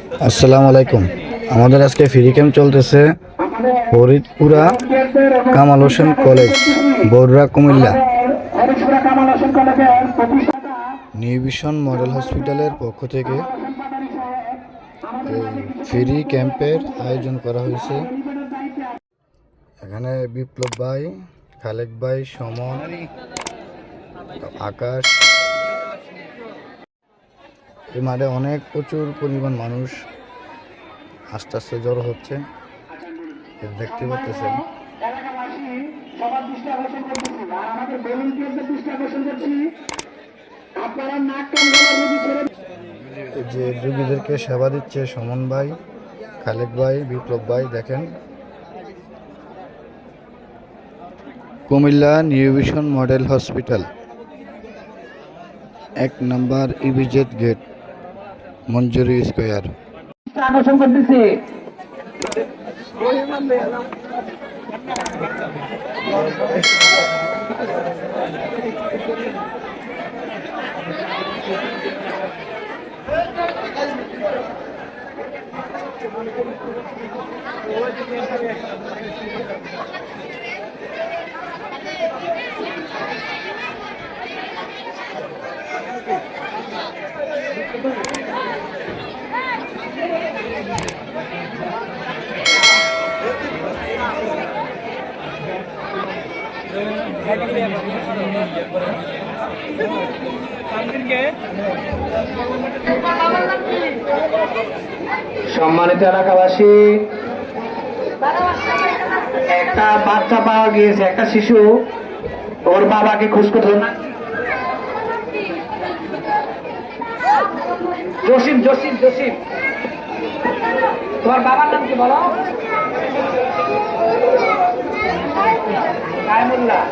আসসালামু আলাইকুম। আমাদের আজকে ফ্রি ক্যাম্প চলতেছে Faridpura Kamal Hossain college, Barura, Comilla. New vision model হসপিটালের পক্ষ থেকে এই ফ্রি ক্যাম্পের আয়োজন করা হয়েছে। এখানে বিপ্লব ভাই, খালেক ভাই, সমন, আকাশ, এই মাঠে প্রচুর পরিমাণ মানুষ আস্তে আস্তে জড়ো হচ্ছে, দেখতে পাচ্ছেন। যে রোগীদেরকে সেবা দিচ্ছে সমন ভাই, খালেক ভাই, বিপ্লব ভাই। দেখেন, Comilla new vision model hospital, 1 নম্বর ইভিজেড গেট, মঞ্জুরি স্কয়ার। আকর্ষণ করতেছে। সম্মানিত এলাকাবাসী, একটা বাচ্চা পাওয়া গিয়েছে, একটা শিশু। ওর বাবাকে খোঁজ করুন। জসিম জসিম জসিম, তোমার বাবার নাম কি বলো? কায়মুল্লাহ।